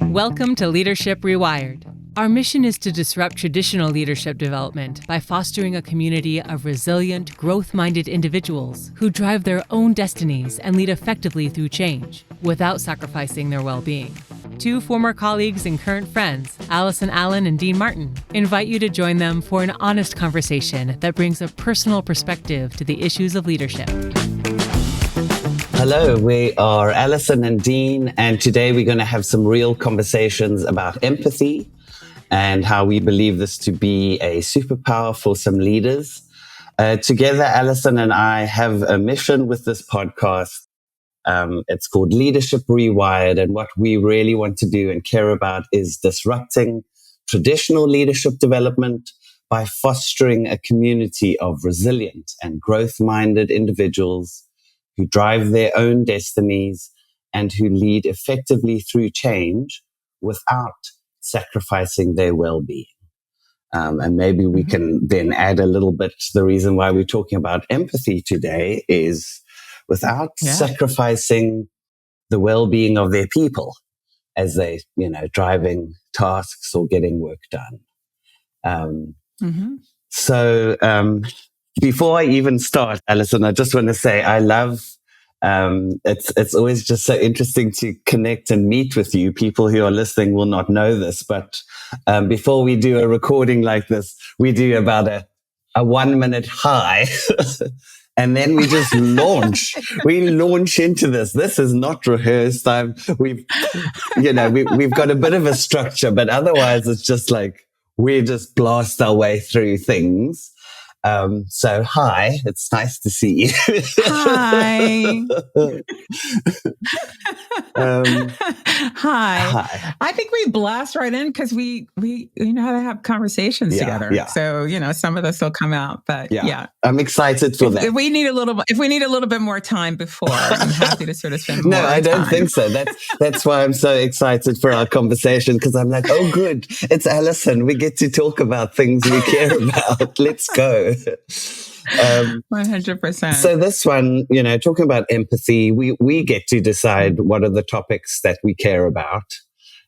Welcome to Leadership Rewired. Our mission is to disrupt traditional leadership development by fostering a community of resilient, growth-minded individuals who drive their own destinies and lead effectively through change without sacrificing their well-being. Two former colleagues and current friends, Allison Allen and Dean Martin, invite you to join them for an honest conversation that brings a personal perspective to the issues of leadership. Hello, we are Allison and Dean, and today we're going to have some real conversations about empathy and how we believe this to be a superpower for some leaders. Together, Allison and I have a mission with this podcast. It's called Leadership Rewired, and what we really want to do and care about is disrupting traditional leadership development by fostering a community of resilient and growth-minded individuals who drive their own destinies and who lead effectively through change without sacrificing their well-being. And maybe we can then add a little bit to the reason why we're talking about empathy today is without sacrificing the well-being of their people as they, driving tasks or getting work done. So before I even start, Allison, I just want to say I love, it's always just so interesting to connect and meet with you. People who are listening will not know this, but before we do a recording like this, we do about a 1 minute high. And then we just launch. We launch into this. This is not rehearsed. We've got a bit of a structure, but otherwise it's just like we just blast our way through things. So hi, it's nice to see you. Hi. Hi. I think we blast right in because we know how to have conversations together. Yeah. So, some of this will come out, but yeah. I'm excited for that. If we need a little bit more time before, I'm happy to sort of spend more time. No, I don't think so. That's why I'm so excited for our conversation, because I'm like, oh, good. It's Allison. We get to talk about things we care about. Let's go. 100%. So this one, talking about empathy, we get to decide what are the topics that we care about.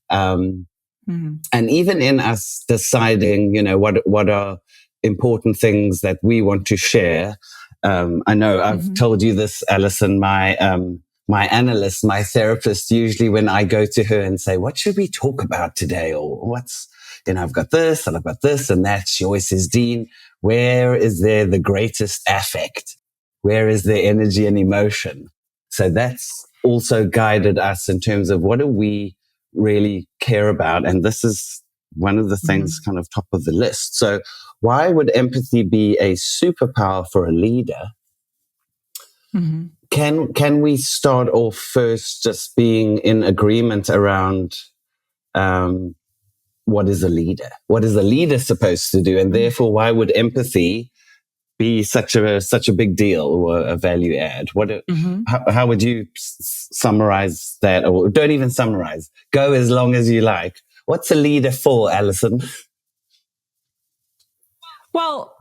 And even in us deciding, what are important things that we want to share. I know I've told you this, Allison, my analyst, my therapist, usually when I go to her and say, what should we talk about today? Or what's, I've got this and I've got this and that. She always says, Dean, where is there the greatest affect? Where is there energy and emotion? So that's also guided us in terms of what do we really care about? And this is one of the things kind of top of the list. So why would empathy be a superpower for a leader? Can we start off first just being in agreement around what is a leader? What is a leader supposed to do? And therefore, why would empathy be such a big deal or a value add? How would you summarize that? Or don't even summarize. Go as long as you like. What's a leader for, Allison? Well,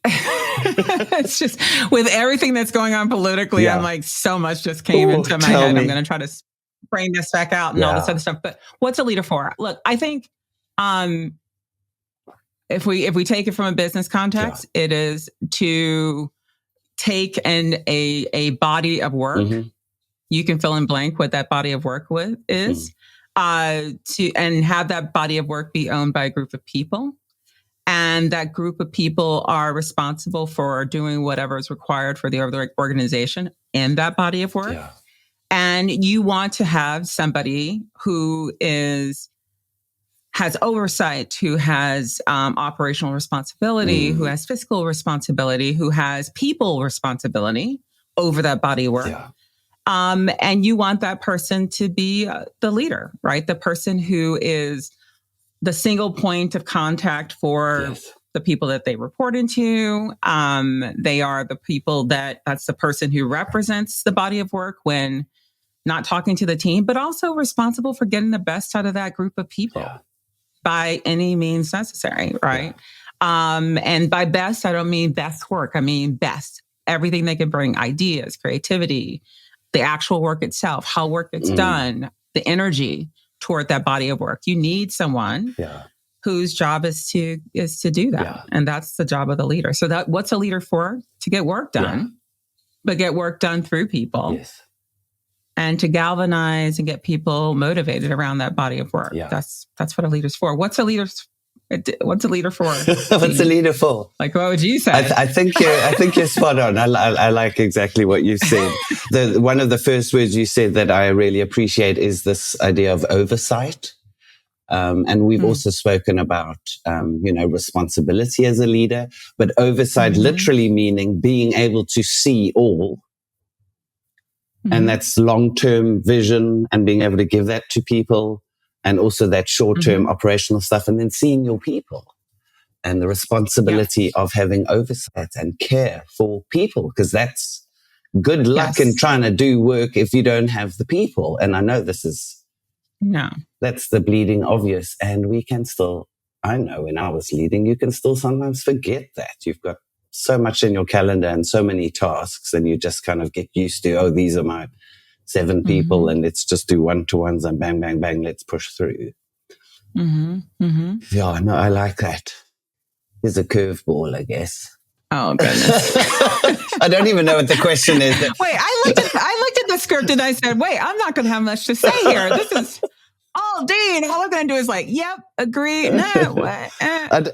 it's just with everything that's going on politically, I'm like, so much just came into my head. I'm going to try to bring this back out and all this other stuff. But what's a leader for? Look, I think if we take it from a business context, it is to take a body of work. You can fill in blank what that body of work is, and have that body of work be owned by a group of people. And that group of people are responsible for doing whatever is required for the organization in that body of work. Yeah. And you want to have somebody who has oversight, who has operational responsibility, who has fiscal responsibility, who has people responsibility over that body of work. Yeah. And you want that person to be the leader, right? The person who is the single point of contact for the people that they report into. They are the people that's the person who represents the body of work when not talking to the team, but also responsible for getting the best out of that group of people by any means necessary, right? And by best, I don't mean best work. I mean best. Everything they can bring, ideas, creativity, the actual work itself, how work gets done, the energy, toward that body of work. You need someone whose job is to do that. And that's the job of the leader. So what's a leader for? To get work done, but get work done through people. Yes. And to galvanize and get people motivated around that body of work. Yeah. That's what a leader's for. What's a leader for? What's a leader for? Like, what would you say? I think you're spot on. I like exactly what you said. One of the first words you said that I really appreciate is this idea of oversight. And we've also spoken about, responsibility as a leader, but oversight literally meaning being able to see all. And that's long-term vision and being able to give that to people, and also that short-term operational stuff, and then seeing your people and the responsibility of having oversight and care for people, because that's good luck in trying to do work if you don't have the people. And I know that's the bleeding obvious. And we can still, I know when I was leading, you can still sometimes forget that. You've got so much in your calendar and so many tasks, and you just kind of get used to, these are my 7 people, and let's just do one-to-ones and bang, bang, bang, let's push through. Yeah, no, I like that. Here's a curveball, I guess. Oh, goodness. I don't even know what the question is. Wait, I looked at the script and I said, wait, I'm not going to have much to say here. This is... Dean, all I'm going to do is yep, agree. No, what?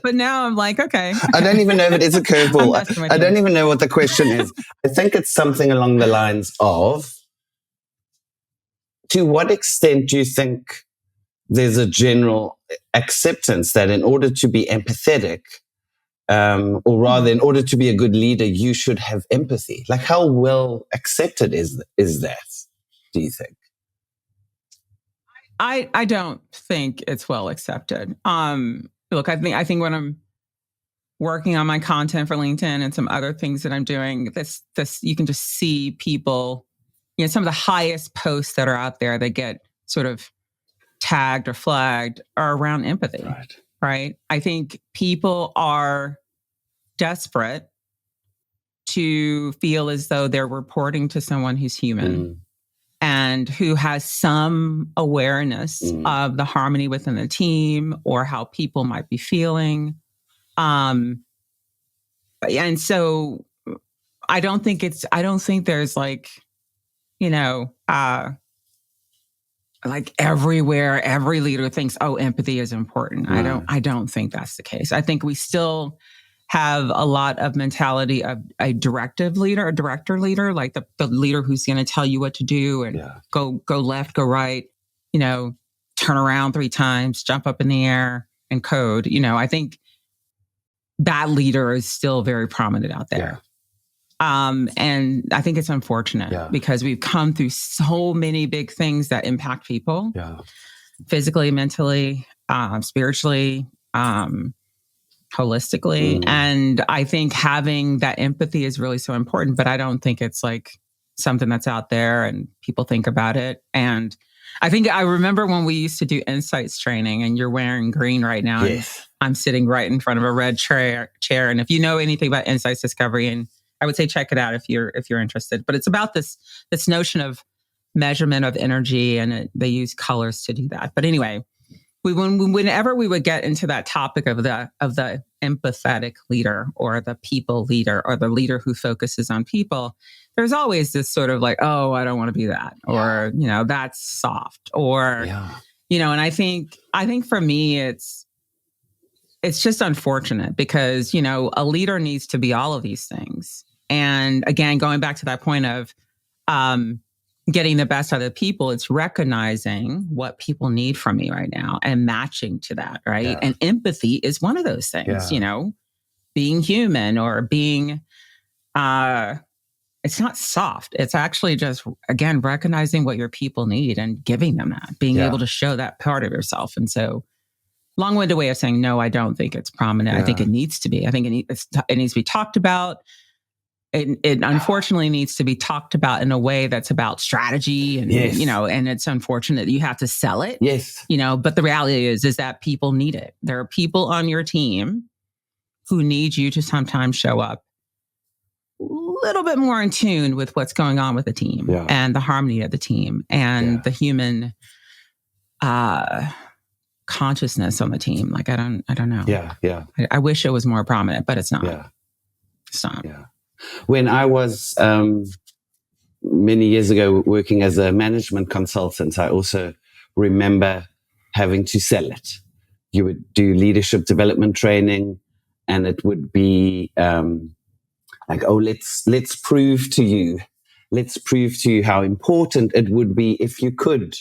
But now I'm like, okay. I don't even know if it is a curveball. I don't even know what the question is. I think it's something along the lines of, to what extent do you think there's a general acceptance that in order to be empathetic, or rather in order to be a good leader, you should have empathy? Like, how well accepted is that, do you think? I don't think it's well accepted. Look, I think when I'm working on my content for LinkedIn and some other things that I'm doing, this you can just see people, some of the highest posts that are out there that get sort of tagged or flagged are around empathy. Right? I think people are desperate to feel as though they're reporting to someone who's human. And who has some awareness of the harmony within the team or how people might be feeling. And so I don't think there's everywhere, every leader thinks, empathy is important. I don't think that's the case. I think we still have a lot of mentality of a director leader, like the leader who's going to tell you what to do and go left, go right, turn around 3 times, jump up in the air and code. I think that leader is still very prominent out there. And I think it's unfortunate because we've come through so many big things that impact people physically, mentally, spiritually, holistically. And I think having that empathy is really so important, but I don't think it's something that's out there and people think about it. And I remember when we used to do insights training, and you're wearing green right now. Yes. I'm sitting right in front of a red chair. And if you know anything about insights discovery, and I would say check it out if you're interested, but it's about this notion of measurement of energy, and they use colors to do that. But anyway, whenever we would get into that topic of the empathetic leader or the people leader or the leader who focuses on people, there's always this sort of I don't want to be that, or, that's soft, or, and I think for me, it's just unfortunate because, a leader needs to be all of these things. And again, going back to that point of, getting the best out of the people, it's recognizing what people need from me right now and matching to that, right? Yeah. And empathy is one of those things, being human or being, it's not soft. It's actually just, again, recognizing what your people need and giving them that, being able to show that part of yourself. And so long-winded way of saying, no, I don't think it's prominent. I think it needs to be. I think it needs to be talked about. It unfortunately needs to be talked about in a way that's about strategy and, and it's unfortunate that you have to sell it. Yes. But the reality is that people need it. There are people on your team who need you to sometimes show up a little bit more in tune with what's going on with the team and the harmony of the team and the human consciousness on the team. Like, I don't know. Yeah. I wish it was more prominent, but it's not. Yeah. It's not. Yeah. When I was many years ago working as a management consultant, I also remember having to sell it. You would do leadership development training, and it would be like, oh, let's prove to you how important it would be if you could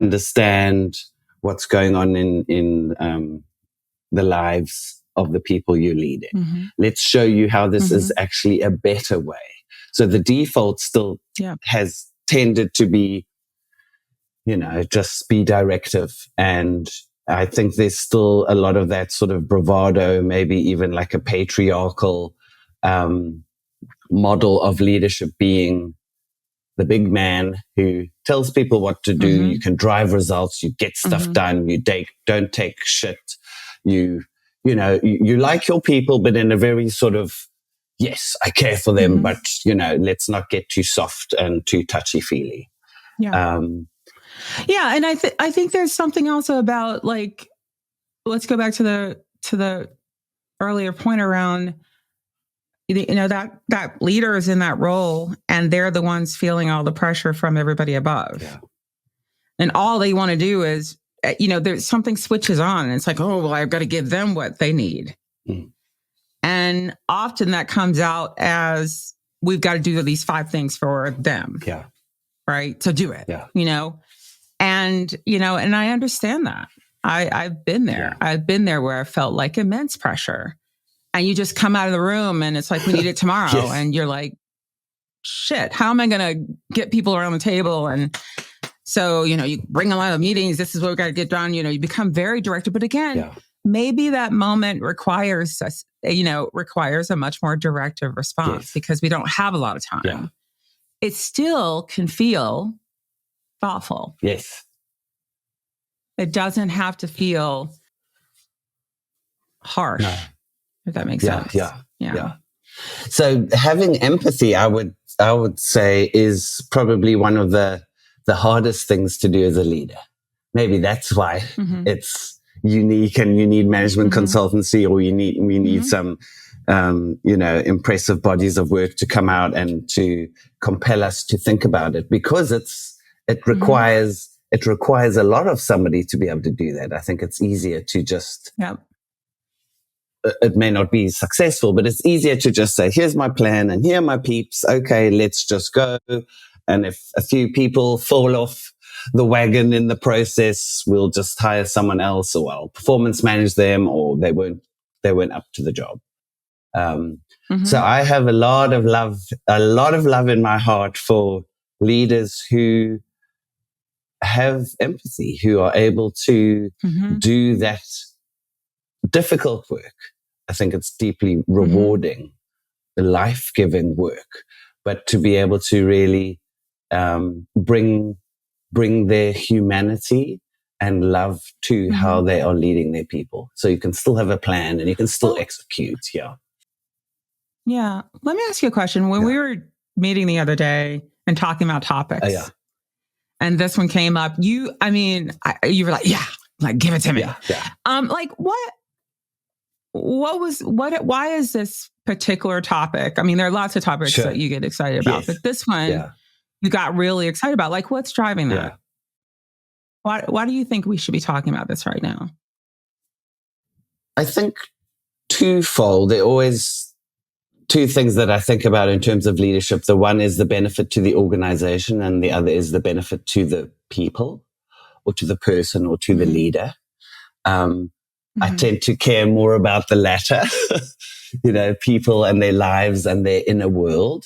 understand what's going on in the lives of the people you're leading. Mm-hmm. Let's show you how this is actually a better way. So the default still has tended to be, just be directive. And I think there's still a lot of that sort of bravado, maybe even like a patriarchal model of leadership, being the big man who tells people what to do. You can drive results, you get stuff done, you don't take shit. You like your people, but in a very sort of, yes, I care for them, but let's not get too soft and too touchy-feely. Yeah. And I think there's something also about, like, let's go back to the earlier point around, that leader is in that role and they're the ones feeling all the pressure from everybody above. Yeah. And all they want to do is, there's something switches on and it's like, oh, well, I've got to give them what they need. And often that comes out as, we've got to do these 5 things for them. Yeah. Right. So do it. Yeah. And I understand that. I've been there. Yeah. I've been there where I felt like immense pressure. And you just come out of the room and it's like, we need it tomorrow. Yes. And you're like, shit, how am I going to get people around the table? And so, you bring a lot of meetings. This is what we got to get done. You become very directed. But again, maybe that moment requires a much more directive response because we don't have a lot of time. Yeah. It still can feel thoughtful. Yes. It doesn't have to feel harsh. No. If that makes sense. Yeah. So having empathy, I would say, is probably one of the hardest things to do as a leader. Maybe that's why it's unique, and you need management consultancy, or we need some, impressive bodies of work to come out and to compel us to think about it, because it requires a lot of somebody to be able to do that. I think it's easier to just. Yep. It may not be successful, but it's easier to just say, here's my plan and here are my peeps. Okay, let's just go. And if a few people fall off the wagon in the process, we'll just hire someone else, or I'll performance manage them, or they weren't up to the job. So I have a lot of love in my heart for leaders who have empathy, who are able to do that difficult work. I think it's deeply rewarding, life-giving work, but to be able to really bring their humanity and love to how they are leading their people. So you can still have a plan and you can still execute. Yeah. Yeah. Let me ask you a question. When we were meeting the other day and talking about topics, and this one came up, you were like, give it to me. Like why is this particular topic? I mean, there are lots of topics that you get excited about, but this one you got really excited about. Like, what's driving that? Why do you think we should be talking about this right now? I think twofold. There are always 2 things that I think about in terms of leadership. The one is the benefit to the organization, and the other is the benefit to the people, or to the person, or to the leader. I tend to care more about the latter, people and their lives and their inner world,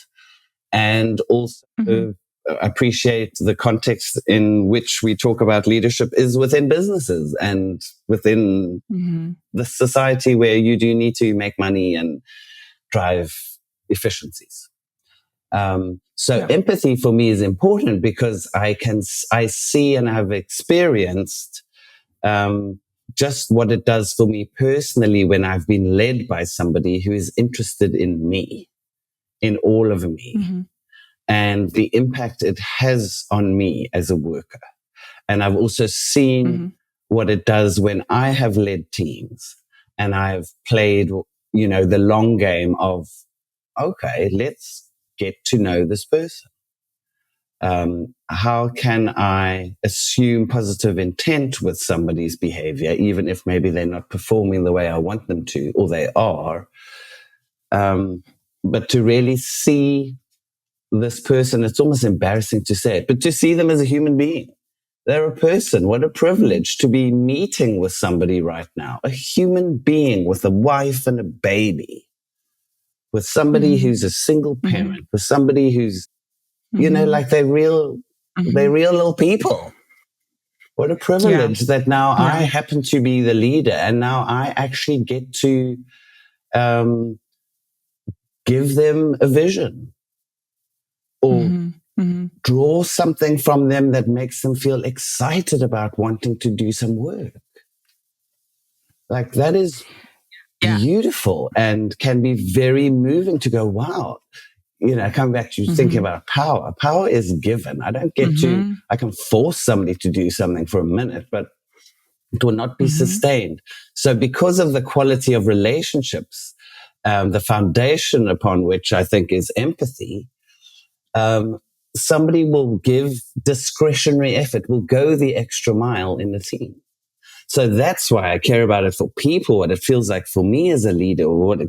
and also appreciate the context in which we talk about leadership is within businesses and within the society where you do need to make money and drive efficiencies. So empathy for me is important because I see and have experienced just what it does for me personally when I've been led by somebody who is interested in me, in all of me, and the impact it has on me as a worker. And I've also seen what it does when I have led teams and I've played, the long game of, okay, let's get to know this person. How can I assume positive intent with somebody's behavior, even if maybe they're not performing the way I want them to, or they are? But to really see this person, it's almost embarrassing to say it, but to see them as a human being. They're a person. What a privilege to be meeting with somebody right now, a human being with a wife and a baby, with somebody who's a single parent, with somebody who's, like they're real little people. What a privilege that now I happen to be the leader, and now I actually get to give them a vision or draw something from them that makes them feel excited about wanting to do some work. Like that is beautiful and can be very moving to go, wow. Coming back to thinking about power. Power is given. I don't get I can force somebody to do something for a minute, but it will not be sustained. So because of the quality of relationships, the foundation upon which I think is empathy, somebody will give discretionary effort, will go the extra mile in the team. So that's why I care about it for people, what it feels like for me as a leader, or what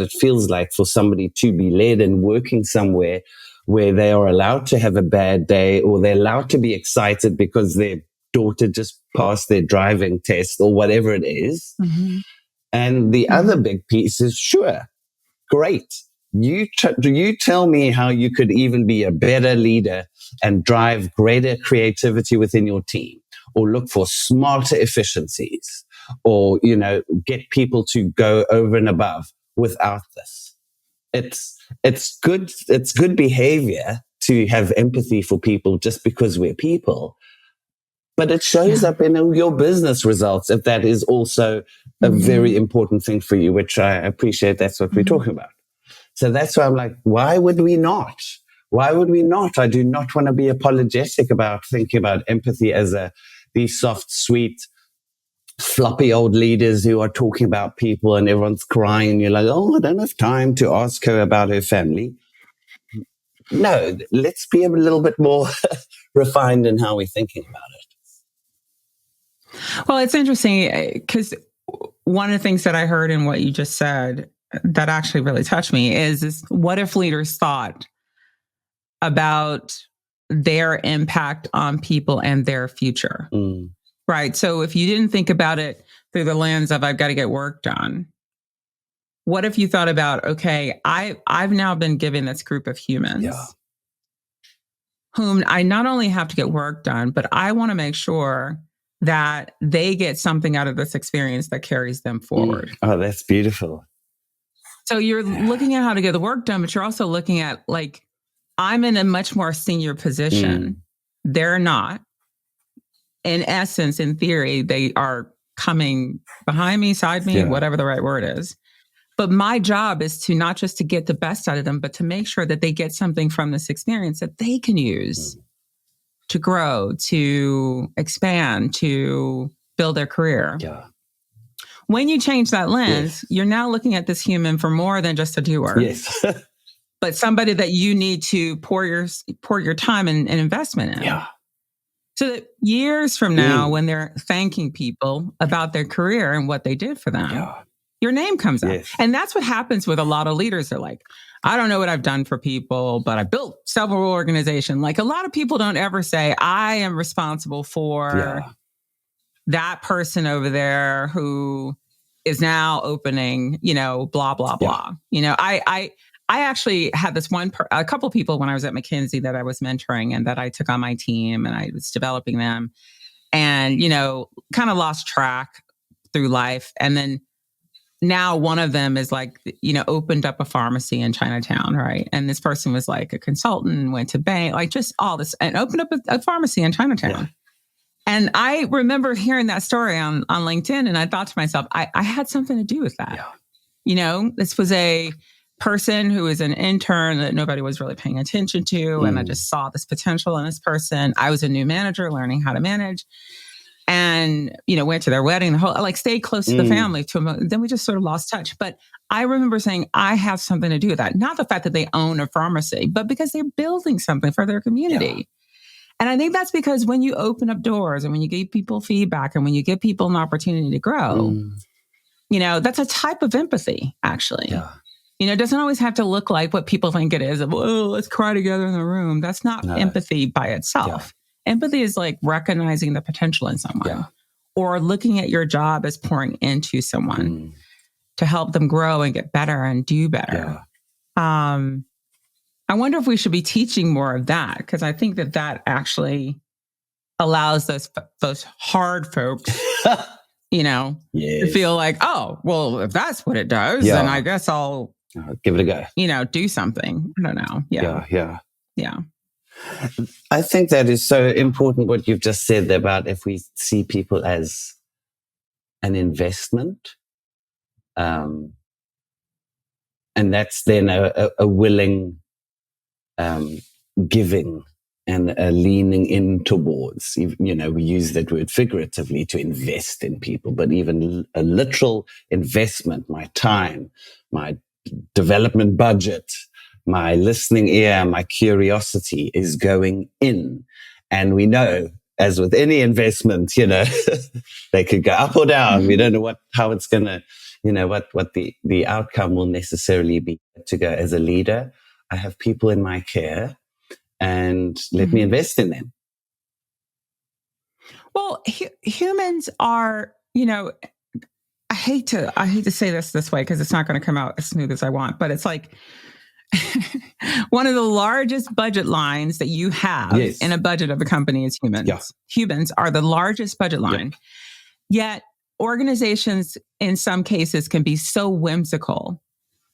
it feels like for somebody to be led and working somewhere where they are allowed to have a bad day, or they're allowed to be excited because their daughter just passed their driving test or whatever it is. And the other big piece is, sure, great. You tell me how you could even be a better leader and drive greater creativity within your team, or look for smarter efficiencies, or, get people to go over and above without this. It's good behavior to have empathy for people just because we're people. But it shows up in your business results if that is also a very important thing for you, which I appreciate. That's what we're talking about. So that's why I'm like, why would we not? Why would we not? I do not want to be apologetic about thinking about empathy as these soft, sweet, floppy old leaders who are talking about people and everyone's crying and you're like, oh, I don't have time to ask her about her family. No, let's be a little bit more refined in how we're thinking about it. Well, it's interesting because one of the things that I heard in what you just said that actually really touched me is what if leaders thought about their impact on people and their future, right? So if you didn't think about it through the lens of I've got to get work done, what if you thought about, okay, I've now been given this group of humans whom I not only have to get work done, but I want to make sure that they get something out of this experience that carries them forward. Oh, that's beautiful. So you're looking at how to get the work done, but you're also looking at like, I'm in a much more senior position. They're not. In essence, in theory, they are coming behind me, side me, whatever the right word is. But my job is to not just to get the best out of them, but to make sure that they get something from this experience that they can use to grow, to expand, to build their career. When you change that lens, you're now looking at this human for more than just a doer. But somebody that you need to pour your time and investment in. So that years from now, when they're thanking people about their career and what they did for them, your name comes up. And that's what happens with a lot of leaders. They're like, I don't know what I've done for people, but I built several organizations. Like a lot of people don't ever say, I am responsible for that person over there who is now opening, blah, blah, blah. I actually had this a couple people when I was at McKinsey that I was mentoring and that I took on my team and I was developing them and, kind of lost track through life. And then now one of them is like, opened up a pharmacy in Chinatown, right? And this person was like a consultant, went to bank, like just all this, and opened up a pharmacy in Chinatown. And I remember hearing that story on LinkedIn and I thought to myself, I had something to do with that. This was a person who is an intern that nobody was really paying attention to. And I just saw this potential in this person. I was a new manager learning how to manage and, went to their wedding, stayed close to the family to them. Then we just sort of lost touch. But I remember saying, I have something to do with that. Not the fact that they own a pharmacy, but because they're building something for their community. Yeah. And I think that's because when you open up doors and when you give people feedback and when you give people an opportunity to grow, that's a type of empathy, actually. Yeah. It doesn't always have to look like what people think it is. Let's cry together in the room. That's not empathy by itself. Yeah. Empathy is like recognizing the potential in someone or looking at your job as pouring into someone to help them grow and get better and do better. Yeah. I wonder if we should be teaching more of that, because I think that actually allows those hard folks, to feel like, oh, well, if that's what it does, then I guess I'll give it a go. Do something. I don't know. Yeah. I think that is so important what you've just said about if we see people as an investment, and that's then a willing giving and a leaning in towards, we use that word figuratively to invest in people, but even a literal investment, my time, my development budget, my listening ear, my curiosity is going in. And we know, as with any investment, they could go up or down. We don't know how it's going to, what the outcome will necessarily be. To go as a leader, I have people in my care and let me invest in them. Well, humans are, I hate to say this way because it's not going to come out as smooth as I want, but it's like one of the largest budget lines that you have in a budget of a company is humans. Yeah. Humans are the largest budget line. Yeah. Yet organizations in some cases can be so whimsical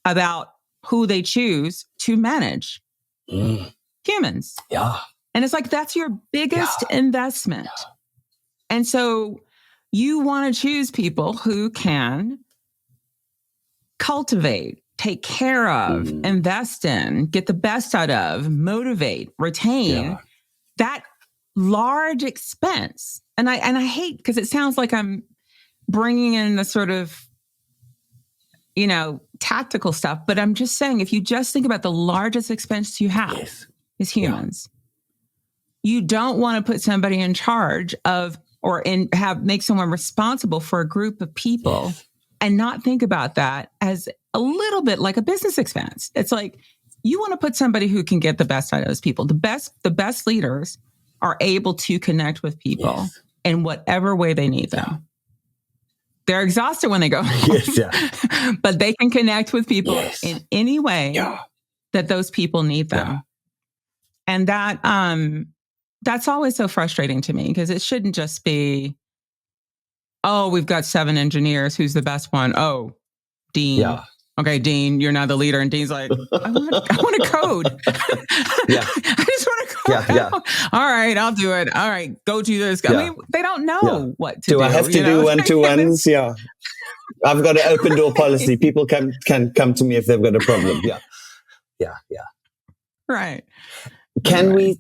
about who they choose to manage. Humans. Yeah. And it's like, that's your biggest investment. Yeah. And so you want to choose people who can cultivate, take care of, invest in, get the best out of, motivate, retain that large expense. And I hate, because it sounds like I'm bringing in the sort of, tactical stuff, but I'm just saying, if you just think about the largest expense you have is humans, you don't want to put somebody in charge of make someone responsible for a group of people and not think about that as a little bit like a business expense. It's like, you want to put somebody who can get the best out of those people. The best leaders are able to connect with people in whatever way they need them. They're exhausted when they go home, but they can connect with people in any way that those people need them. And that's always so frustrating to me, because it shouldn't just be, oh, we've got 7 engineers. Who's the best one? Oh, Dean. Yeah. Okay, Dean, you're now the leader. And Dean's like, I want to code. I just want to code. All right, I'll do it. All right, go do this. I mean, they don't know what to do. Do I have to do one-to-ones? Yeah. I've got an open door policy. People can come to me if they've got a problem. Yeah. Right. Can we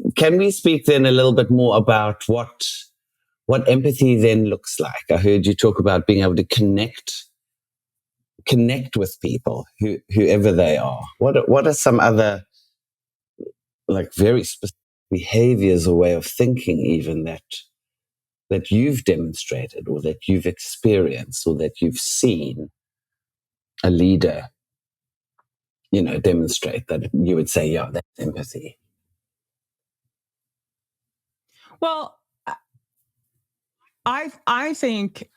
speak then a little bit more about what empathy then looks like? I heard you talk about being able to connect with people, whoever they are. What are some other, like, very specific behaviors or way of thinking even that you've demonstrated or that you've experienced or that you've seen a leader, demonstrate, that you would say, that's empathy? Well, I think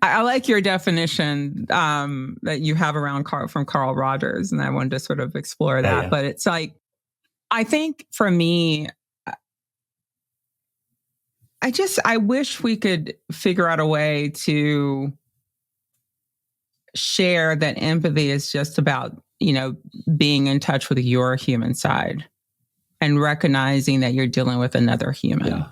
I like your definition that you have around from Carl Rogers, and I wanted to sort of explore that. But it's like, I think for me, I wish we could figure out a way to share that empathy is just about, being in touch with your human side and recognizing that you're dealing with another human.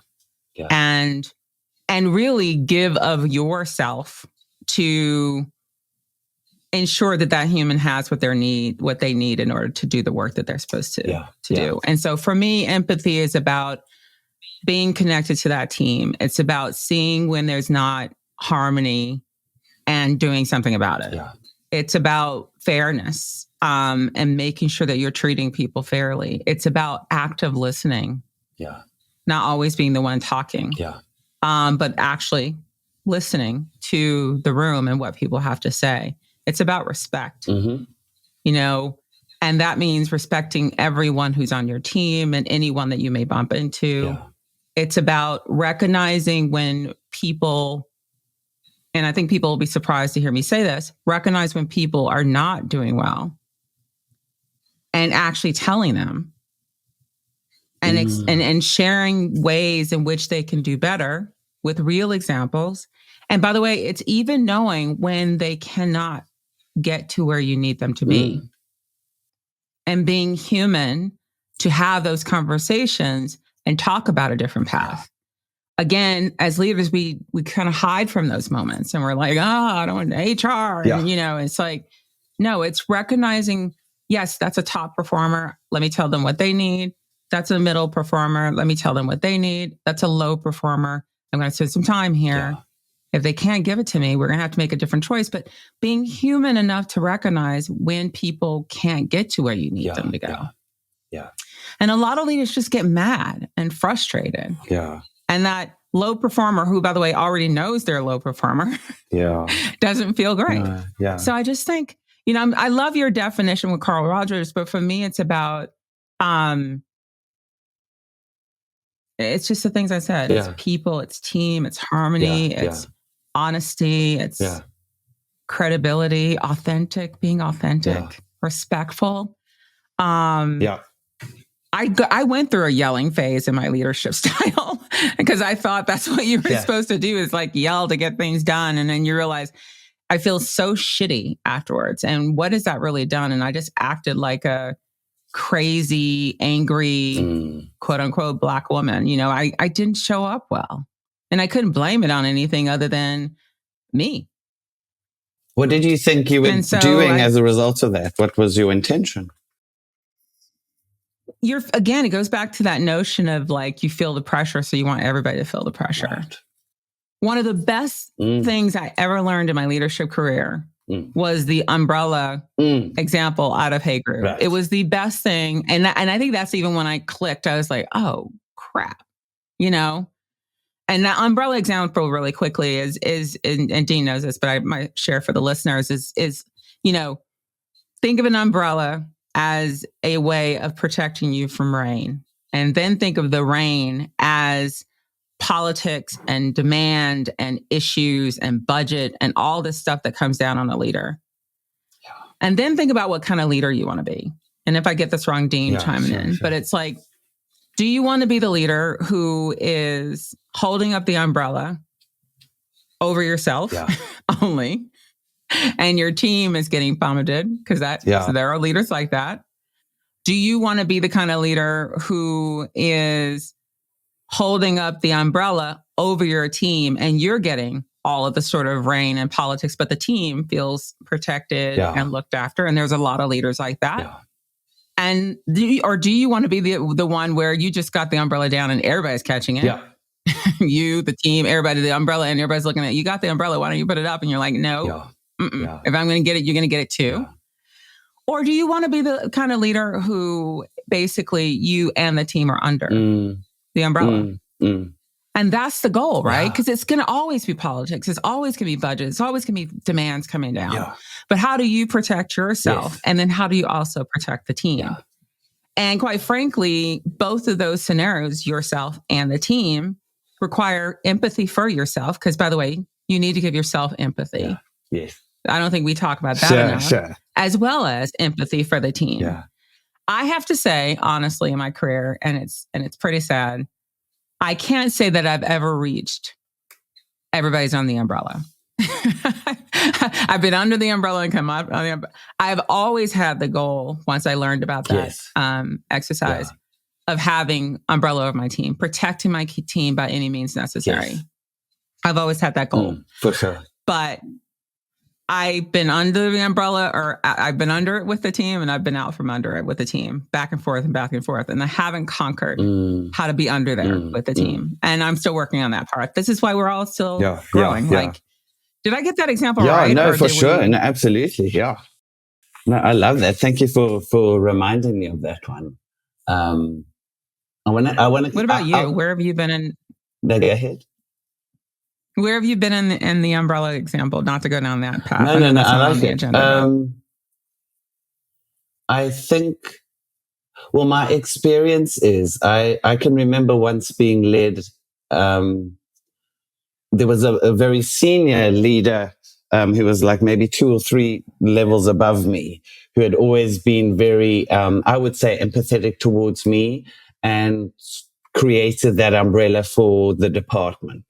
And really give of yourself to ensure that human has what they need in order to do the work that they're supposed to do. And so for me, empathy is about being connected to that team. It's about seeing when there's not harmony and doing something about it. Yeah. It's about fairness, and making sure that you're treating people fairly. It's about active listening. Yeah. Not always being the one talking. Yeah. But actually listening to the room and what people have to say. It's about respect, Mm-hmm. And that means respecting everyone who's on your team and anyone that you may bump into. Yeah. It's about recognizing when people, and I think people will be surprised to hear me say this, recognize when people are not doing well and actually telling them and sharing ways in which they can do better with real examples. And by the way, it's even knowing when they cannot get to where you need them to be. And being human to have those conversations and talk about a different path. Again, as leaders, we kind of hide from those moments and we're like, I don't want HR. Yeah. And, it's like, no, it's recognizing, yes, that's a top performer. Let me tell them what they need. That's a middle performer. Let me tell them what they need. That's a low performer. I'm going to spend some time here. Yeah. If they can't give it to me, we're going to have to make a different choice. But being human enough to recognize when people can't get to where you need them to go. Yeah. And a lot of leaders just get mad and frustrated. Yeah. And that low performer, who, by the way, already knows they're a low performer, doesn't feel great. So I just think, I love your definition with Carl Rogers, but for me, it's about, it's just the things I said. It's people, it's team, it's harmony, it's honesty, it's credibility, being authentic, respectful. I went through a yelling phase in my leadership style because I thought that's what you were supposed to do, is like yell to get things done. And then you realize I feel so shitty afterwards. And what has that really done? And I just acted like a crazy, angry, quote unquote, Black woman. I didn't show up well, and I couldn't blame it on anything other than me. What did you think you were doing as a result of that? What was your intention? Again, it goes back to that notion of like, you feel the pressure, so you want everybody to feel the pressure. Right. One of the best things I ever learned in my leadership career was the umbrella example out of Hey Group. Right. It was the best thing. And I think that's even when I clicked, I was like, oh crap, And that umbrella example really quickly is and Dean knows this, but I might share for the listeners is, think of an umbrella as a way of protecting you from rain. And then think of the rain as politics and demand and issues and budget and all this stuff that comes down on a leader. Yeah. And then think about what kind of leader you want to be. And if I get this wrong, Dean, chime in. Sure. But it's like, do you want to be the leader who is holding up the umbrella over yourself only, and your team is getting plummeted? Because so there are leaders like that. Do you want to be the kind of leader who is holding up the umbrella over your team and you're getting all of the sort of rain and politics, but the team feels protected and looked after? And there's a lot of leaders like that. Yeah. And do you want to be the one where you just got the umbrella down and everybody's catching it? Yeah. You, the team, everybody, the umbrella, and everybody's looking at you. Got the umbrella. Why don't you put it up? And you're like, no. Yeah. If I'm going to get it, you're going to get it too. Yeah. Or do you want to be the kind of leader who basically you and the team are under the umbrella? And that's the goal, right? Because it's going to always be politics. It's always going to be budget. It's always going to be demands coming down. Yeah. But how do you protect yourself? Yes. And then how do you also protect the team? Yeah. And quite frankly, both of those scenarios, yourself and the team, require empathy for yourself. Because by the way, you need to give yourself empathy. Yeah. Yes. I don't think we talk about that enough. Sure. As well as empathy for the team. Yeah. I have to say, honestly, in my career, and it's pretty sad, I can't say that I've ever reached everybody's on the umbrella. I've been under the umbrella and come up on the umbrella. I've always had the goal, once I learned about that exercise, of having umbrella over my team, protecting my team by any means necessary. Yes. I've always had that goal. For sure. But I've been under the umbrella, or I've been under it with the team, and I've been out from under it with the team, back and forth and back and forth. And I haven't conquered how to be under there with the team. And I'm still working on that part. This is why we're all still growing. Like, did I get that example right? No, for sure. No, absolutely. Yeah. No, I love that. Thank you for reminding me of that one. I want to. What about you? Where have you been in? No, go ahead. Where have you been in the umbrella example? Not to go down that path. No. I like it. I think, well, my experience is I can remember once being led. There was a very senior leader who was like maybe 2 or 3 levels above me, who had always been very, I would say, empathetic towards me and created that umbrella for the department.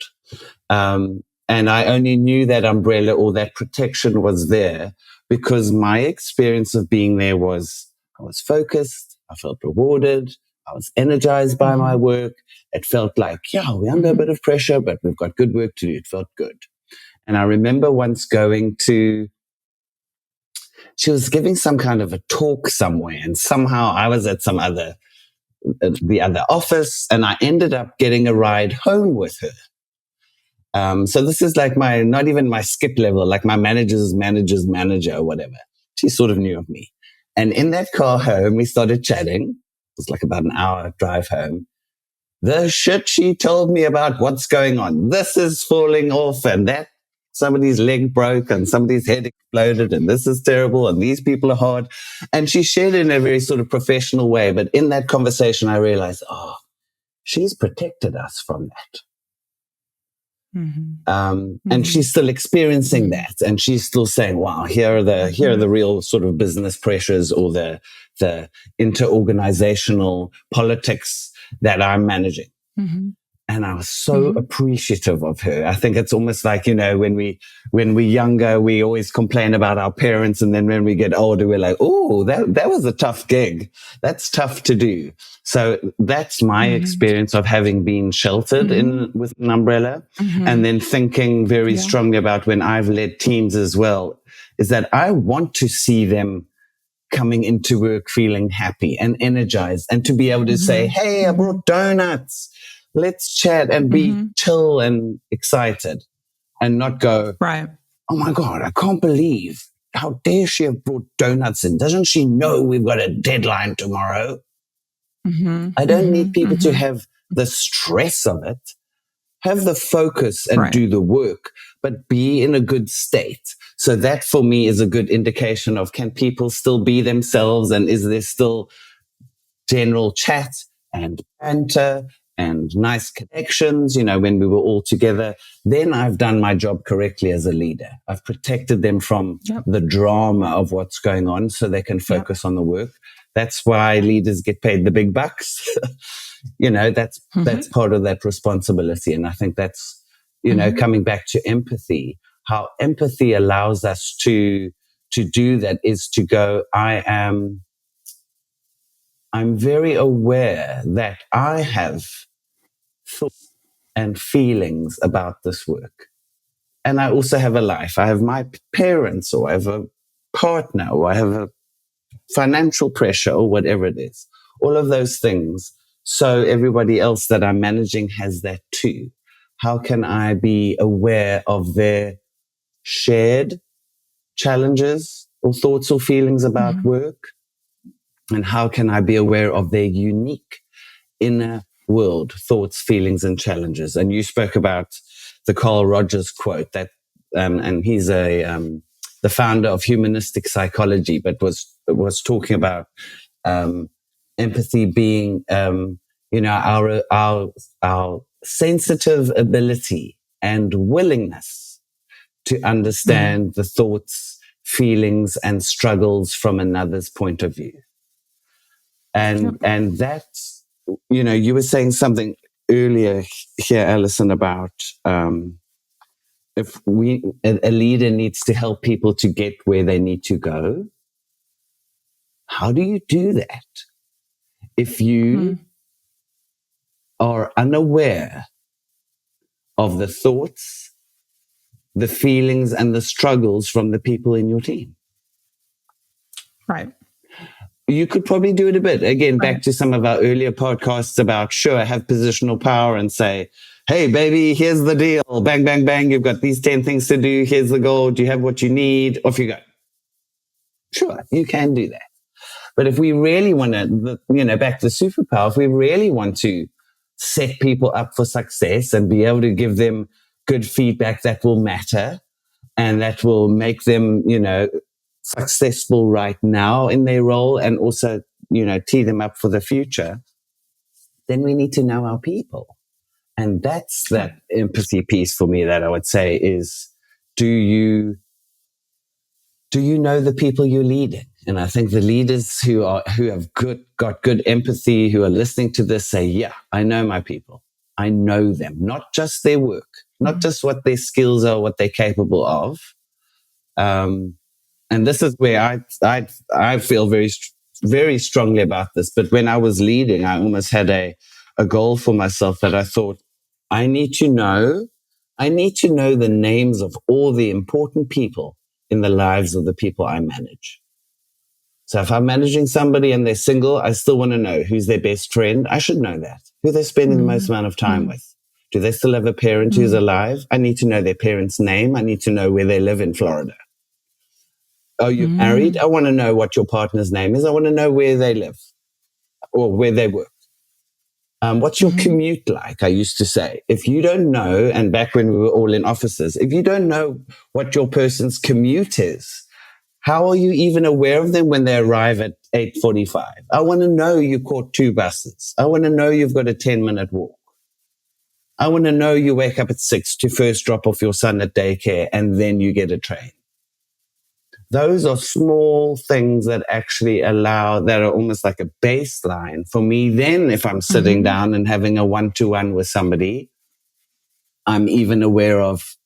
And I only knew that umbrella or that protection was there because my experience of being there was I was focused, I felt rewarded, I was energized by my work. It felt like, we're under a bit of pressure, but we've got good work to do. It felt good. And I remember once going to, she was giving some kind of a talk somewhere, and somehow I was at the other office, and I ended up getting a ride home with her. So this is like not even my skip level, like my manager's manager or whatever. She sort of knew of me. And in that car home, we started chatting. It was like about an hour drive home. The shit she told me about what's going on. This is falling off, and that somebody's leg broke and somebody's head exploded, and this is terrible, and these people are hard. And she shared it in a very sort of professional way. But in that conversation, I realized, she's protected us from that. And she's still experiencing that, and she's still saying, wow, here are the real sort of business pressures or the inter-organizational politics that I'm managing. And I was so appreciative of her. I think it's almost like, when we're younger, we always complain about our parents. And then when we get older, we're like, oh, that was a tough gig. That's tough to do. So that's my experience of having been sheltered with an umbrella. And then thinking very strongly about when I've led teams as well, is that I want to see them coming into work feeling happy and energized, and to be able to say, hey, I brought donuts. Let's chat and be chill and excited, and not go, right, oh my God, I can't believe, how dare she have brought donuts in? Doesn't she know we've got a deadline tomorrow? I don't need people to have the stress of it. Have the focus and do the work, but be in a good state. So that for me is a good indication of, can people still be themselves, and is there still general chat and banter and nice connections, when we were all together? Then I've done my job correctly as a leader. I've protected them from the drama of what's going on so they can focus on the work. That's why leaders get paid the big bucks. That's part of that responsibility. And I think that's, coming back to empathy, how empathy allows us to do that is to go, I'm very aware that I have thoughts and feelings about this work. And I also have a life. I have my parents, or I have a partner, or I have a financial pressure, or whatever it is. All of those things. So everybody else that I'm managing has that too. How can I be aware of their shared challenges or thoughts or feelings about work? And how can I be aware of their unique inner world, thoughts, feelings, and challenges? And you spoke about the Carl Rogers quote that, and he's the founder of humanistic psychology, but was talking about empathy being, our sensitive ability and willingness to understand the thoughts, feelings, and struggles from another's point of view. And that's, you were saying something earlier here, Allison, about if a leader needs to help people to get where they need to go. How do you do that? If you are unaware of the thoughts the feelings and the struggles from the people in your team. Right. You could probably do it a bit. Again, back to some of our earlier podcasts about, sure, have positional power and say, hey, baby, here's the deal. Bang, bang, bang. You've got these 10 things to do. Here's the goal. Do you have what you need? Off you go. Sure, you can do that. But if we really want to, back to the superpower, if we really want to set people up for success and be able to give them good feedback that will matter and that will make them, successful right now in their role and also, tee them up for the future, then we need to know our people. And that's that empathy piece for me that I would say is, do you know the people you're leading? And I think the leaders who have got good empathy, who are listening to this say, yeah, I know my people. I know them, not just their work, not just what their skills are, what they're capable of. And this is where I feel very, very strongly about this. But when I was leading, I almost had a goal for myself that I thought, I need to know the names of all the important people in the lives of the people I manage. So if I'm managing somebody and they're single, I still want to know who's their best friend. I should know that. Who they're spending the most amount of time with. Do they still have a parent who's alive? I need to know their parent's name. I need to know where they live in Florida. Are you married? I want to know what your partner's name is. I want to know where they live or where they work. What's your commute like? I used to say, if you don't know, and back when we were all in offices, if you don't know what your person's commute is, how are you even aware of them when they arrive at 8:45? I want to know you caught 2 buses. I want to know you've got a 10-minute walk. I want to know you wake up at 6 to first drop off your son at daycare and then you get a train. Those are small things that actually that are almost like a baseline for me. Then if I'm sitting down and having a one-to-one with somebody, I'm even aware of,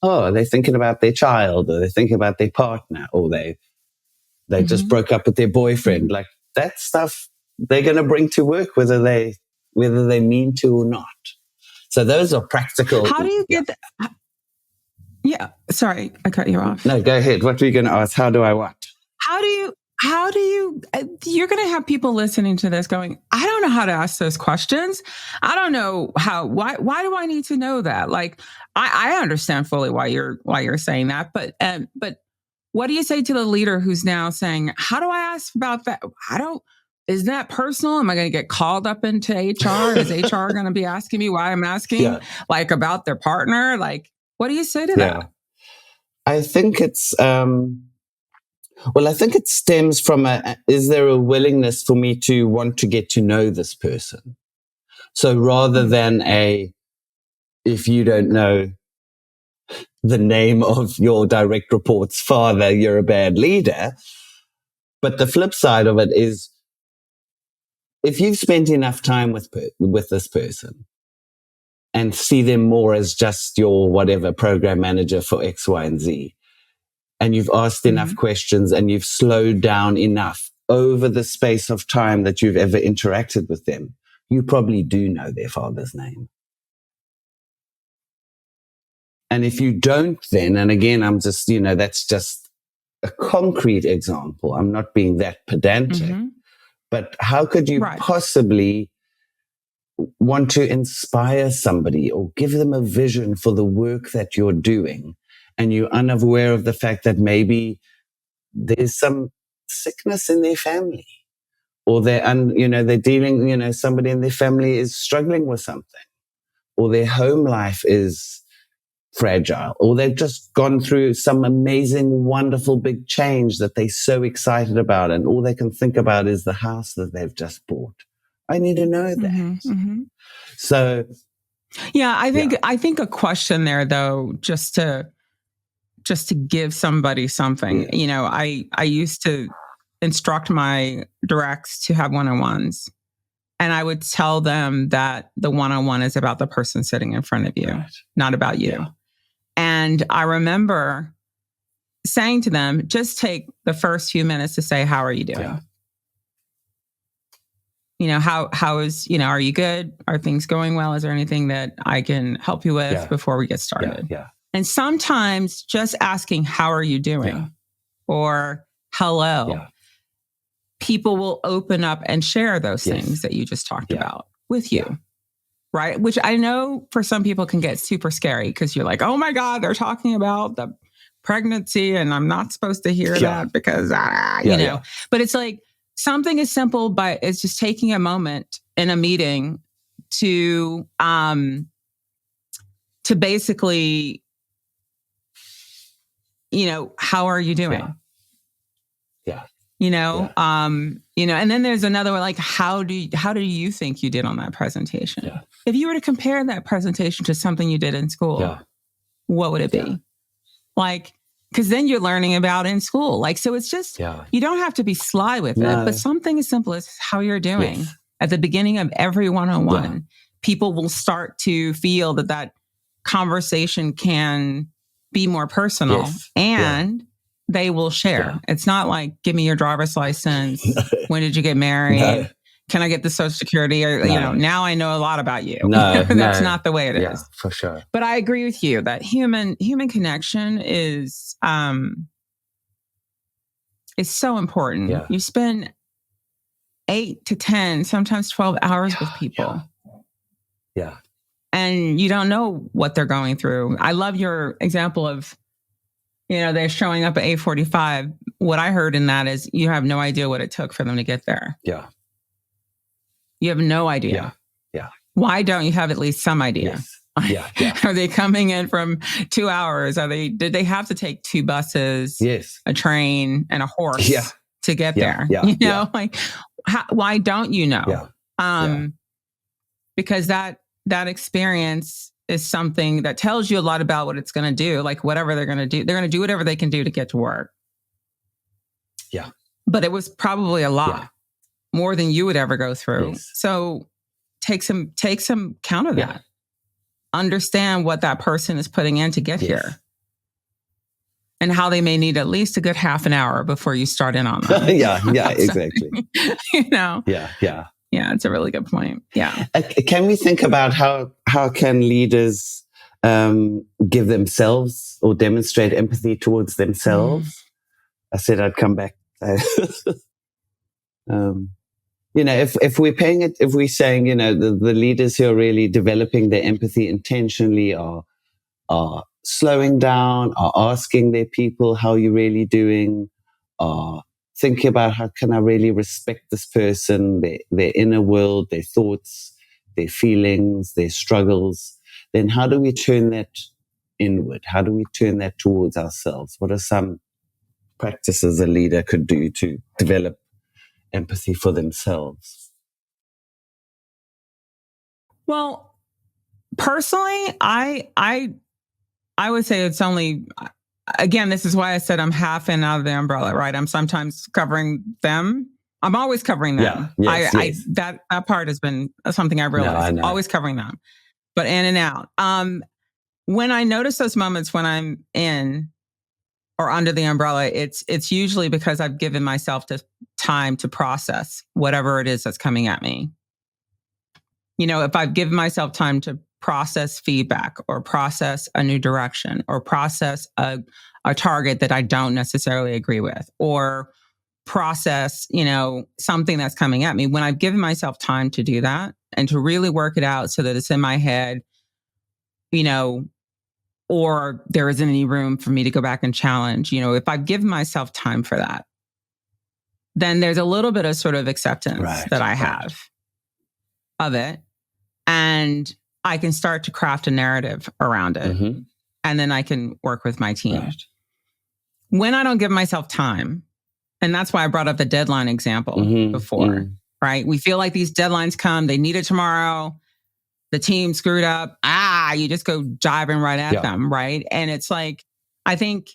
they're thinking about their child, or they're thinking about their partner, or they just broke up with their boyfriend. Like that stuff they're going to bring to work, whether they mean to or not. So those are practical. How do you get that? Yeah. Sorry, I cut you off. No, go ahead. What were you going to ask? How do I what? How do you, you're going to have people listening to this going, I don't know how to ask those questions. I don't know why do I need to know that? Like, I understand fully why you're saying that, but what do you say to the leader who's now saying, how do I ask about that? Is that personal? Am I going to get called up into HR? Is HR going to be asking me why I'm asking like about their partner? Like, what do you say to that? I think it's, I think it stems from is there a willingness for me to want to get to know this person? So rather than if you don't know the name of your direct report's father, you're a bad leader. But the flip side of it is, if you've spent enough time with this person and see them more as just your whatever program manager for X, Y, and Z, and you've asked enough questions and you've slowed down enough over the space of time that you've ever interacted with them, you probably do know their father's name. And if you don't, then, and again, I'm just, that's just a concrete example. I'm not being that pedantic, but how could you possibly want to inspire somebody or give them a vision for the work that you're doing, and you're unaware of the fact that maybe there's some sickness in their family, or they're dealing, somebody in their family is struggling with something, or their home life is fragile, or they've just gone through some amazing, wonderful big change that they're so excited about, and all they can think about is the house that they've just bought. I need to know that. So, yeah, I think a question there, though, just to give somebody something. I used to instruct my directs to have one-on-ones, and I would tell them that the one-on-one is about the person sitting in front of you, not about you. Yeah. And I remember saying to them, just take the first few minutes to say, how are you doing? Yeah. How is, are you good? Are things going well? Is there anything that I can help you with before we get started? Yeah. And sometimes just asking, how are you doing? Or hello. People will open up and share those things that you just talked about with you. Right? Which I know for some people can get super scary because you're like, oh my God, they're talking about the pregnancy and I'm not supposed to hear that because, you know. But it's like something as simple, but it's just taking a moment in a meeting to basically, you know, how are you doing? You know, and then there's another one, like, how do you think you did on that presentation? If you were to compare that presentation to something you did in school, what would it be? Like, because then you're learning about in school. Like, so it's just, you don't have to be sly with it, but something as simple as how you're doing at the beginning of every one-on-one, people will start to feel that conversation can be more personal and they will share. It's not like, give me your driver's license. When did you get married? Can I get the Social Security? Or, you know, now I know a lot about you. That's not the way it is. For sure. But I agree with you that human connection is so important. You spend 8 to 10, sometimes 12 hours with people. And you don't know what they're going through. I love your example of, you know, they're showing up at 8:45. What I heard in that is you have no idea what it took for them to get there. You have no idea. Why don't you have at least some idea? Are they coming in from 2 hours? Did they have to take 2 buses, a train, and a horse to get there? You know, like, why don't you know? Because that experience is something that tells you a lot about what it's going to do. Like, whatever they're going to do, they're going to do whatever they can do to get to work. But it was probably a lot more than you would ever go through. So take some count of that. Understand what that person is putting in to get here. And how they may need at least a good half an hour before you start in on them. Exactly. You know? Yeah, it's a really good point. Can we think about how can leaders give themselves or demonstrate empathy towards themselves? I said I'd come back. You know, if we're paying it, if we're saying, you know, the leaders who are really developing their empathy intentionally are slowing down, are asking their people, how are you really doing? Are thinking about how can I really respect this person, their inner world, their thoughts, their feelings, their struggles. Then how do we turn that inward? How do we turn that towards ourselves? What are some practices a leader could do to develop empathy for themselves? Well, personally, I would say it's only, again, this is why I said I'm half in out of the umbrella, right? I'm sometimes covering them. I'm always covering them. That part has been something I realized. No, I know. Always covering them, but in and out. When I notice those moments when I'm in or under the umbrella, it's usually because I've given myself the time to process whatever it is that's coming at me. You know, if I've given myself time to process feedback or process a new direction or process a target that I don't necessarily agree with or process, you know, something that's coming at me, when I've given myself time to do that and to really work it out so that it's in my head, you know, or there isn't any room for me to go back and challenge, you know, if I've given myself time for that, then there's a little bit of sort of acceptance that I have of it. And I can start to craft a narrative around it. And then I can work with my team. When I don't give myself time, and that's why I brought up the deadline example before, right? We feel like these deadlines come, they need it tomorrow. The team screwed up. You just go diving right at them, right? And it's like, I think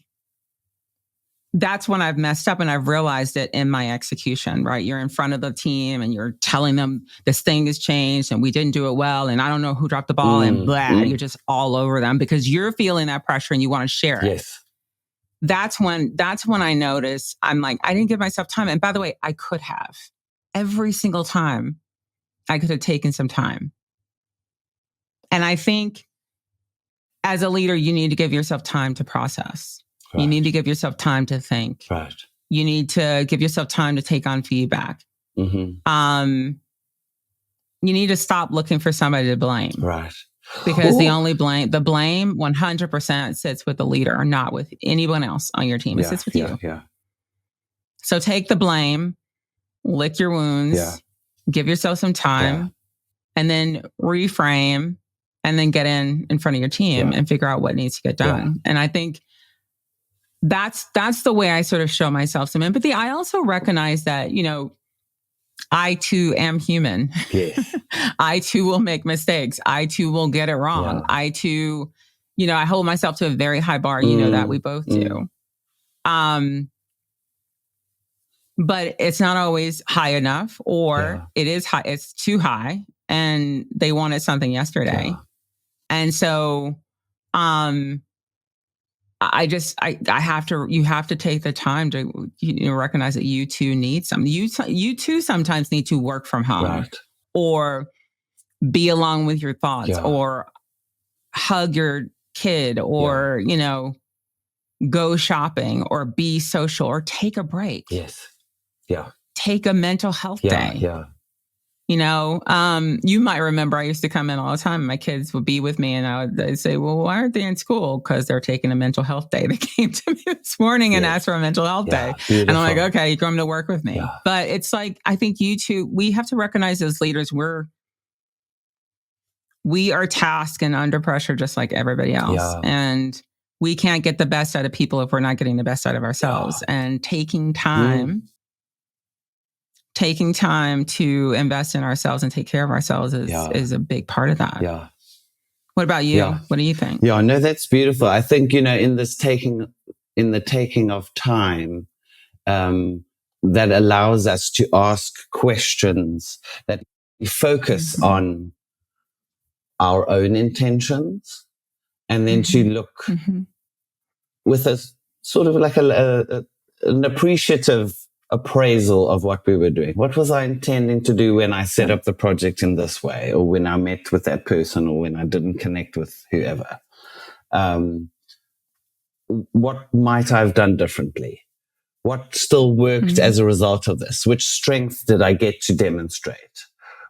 that's when I've messed up and I've realized it in my execution, right? You're in front of the team and you're telling them this thing has changed and we didn't do it well and I don't know who dropped the ball and blah, you're just all over them because you're feeling that pressure and you want to share it. That's when I notice I'm like, I didn't give myself time. And by the way, I could have. Every single time I could have taken some time. And I think as a leader, you need to give yourself time to process. Right. You need to give yourself time to think. Right. You need to give yourself time to take on feedback. Mm-hmm. You need to stop looking for somebody to blame. Right. Because the blame 100% sits with the leader, not with anyone else on your team. It sits with you. Yeah. So take the blame, lick your wounds, give yourself some time, and then reframe, and then get in front of your team and figure out what needs to get done. And I think that's the way I sort of show myself some empathy. I also recognize that, I too am human. Yes. I too will make mistakes. I too will get it wrong. Yeah. I too, I hold myself to a very high bar. That we both do. But it's not always high enough, or it is high. It's too high, and they wanted something yesterday. Yeah. And so, you have to take the time to recognize that you too need something. You too sometimes need to work from home, or be alone with your thoughts, or hug your kid, or, go shopping, or be social, or take a break. Yes. Yeah. Take a mental health day. Yeah. You might remember I used to come in all the time, and my kids would be with me, and they'd say, well, why aren't they in school? Because they're taking a mental health day. They came to me this morning and asked for a mental health day. Beautiful. And I'm like, okay, you come to work with me. Yeah. But it's like, I think you two, we have to recognize as leaders, we are tasked and under pressure just like everybody else. Yeah. And we can't get the best out of people if we're not getting the best out of ourselves. Yeah. And taking time to invest in ourselves and take care of ourselves is a big part of that. Yeah. What about you? Yeah. What do you think? Yeah, no, that's beautiful. I think, in the taking of time, that allows us to ask questions that focus on our own intentions, and then to look with a sort of like an appreciative appraisal of what we were doing. What was I intending to do when I set up the project in this way, or when I met with that person, or when I didn't connect with whoever? What might I have done differently? What still worked as a result of this? Which strength did I get to demonstrate?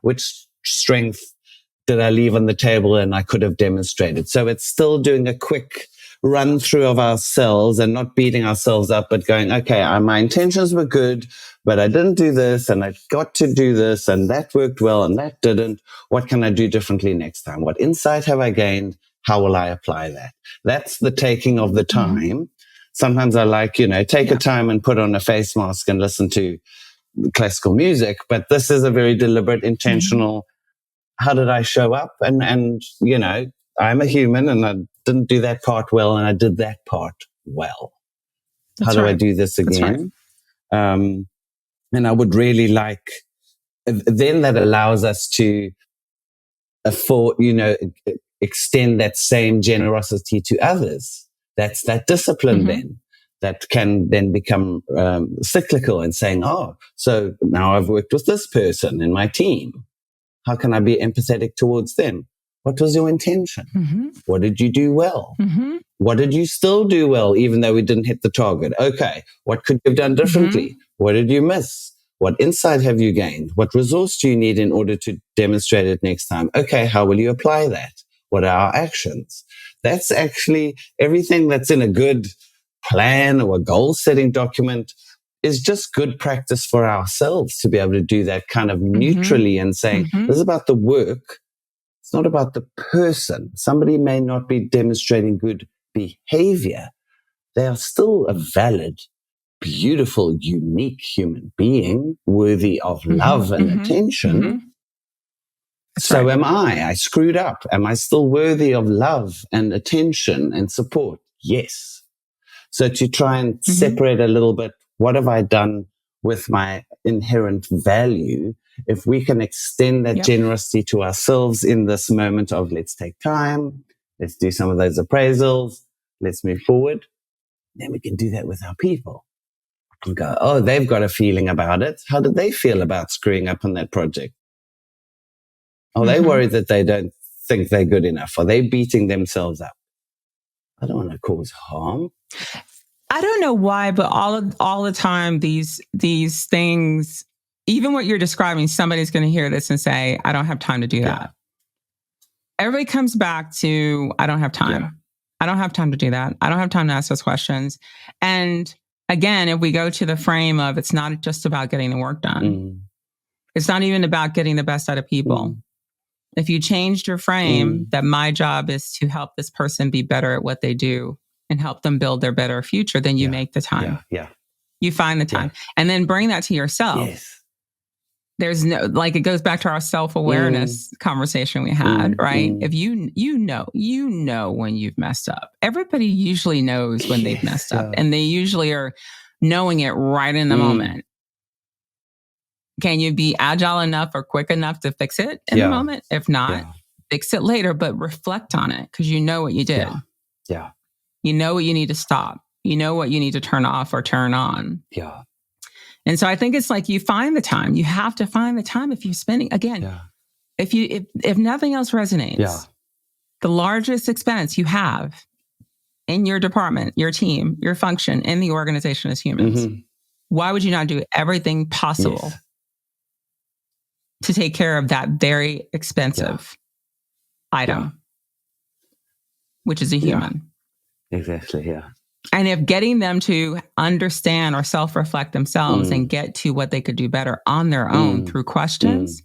Which strength did I leave on the table and I could have demonstrated? So it's still doing a quick run through of ourselves and not beating ourselves up, but going, okay, my intentions were good, but I didn't do this, and I got to do this, and that worked well and that didn't. What can I do differently next time? What insight have I gained? How will I apply that? That's the taking of the time. Sometimes I like, take a time and put on a face mask and listen to classical music, but this is a very deliberate, intentional, how did I show up? And I'm a human, and I didn't do that part well, and I did that part well. How do I do this again? And I would really like, then that allows us to afford, extend that same generosity to others. That's that discipline then that can then become cyclical, and saying, so now I've worked with this person in my team. How can I be empathetic towards them? What was your intention? What did you do well? What did you still do well, even though we didn't hit the target? Okay. What could you have done differently? What did you miss? What insight have you gained? What resource do you need in order to demonstrate it next time? Okay. How will you apply that? What are our actions? That's actually everything that's in a good plan or a goal setting document is just good practice for ourselves to be able to do that kind of neutrally and saying, this is about the work. It's not about the person. Somebody may not be demonstrating good behavior. They are still a valid, beautiful, unique human being worthy of love and attention. So am I. I screwed up. Am I still worthy of love and attention and support? Yes. So to try and separate a little bit, what have I done with my inherent value? If we can extend that generosity to ourselves in this moment of let's take time, let's do some of those appraisals, let's move forward, then we can do that with our people. And go, they've got a feeling about it. How did they feel about screwing up on that project? Are they worried that they don't think they're good enough? Are they beating themselves up? I don't want to cause harm. I don't know why, but all the time, these things, even what you're describing, somebody's going to hear this and say, I don't have time to do that. Everybody comes back to, I don't have time. Yeah. I don't have time to do that. I don't have time to ask those questions. And again, if we go to the frame of, it's not just about getting the work done. It's not even about getting the best out of people. If you changed your frame that my job is to help this person be better at what they do and help them build their better future, then you make the time. You find the time and then bring that to yourself. Yes. There's no, like, it goes back to our self-awareness conversation we had, right? If you know when you've messed up. Everybody usually knows when they've messed up, and they usually are knowing it right in the moment. Can you be agile enough or quick enough to fix it in the moment? If not, fix it later, but reflect on it because you know what you did. Yeah. You know what you need to stop. You know what you need to turn off or turn on. Yeah. And so I think it's like you find the time. You have to find the time if you're spending, again, if nothing else resonates, the largest expense you have in your department, your team, your function, in the organization as humans, why would you not do everything possible to take care of that very expensive item, which is a human? Exactly, And if getting them to understand or self-reflect themselves and get to what they could do better on their own through questions,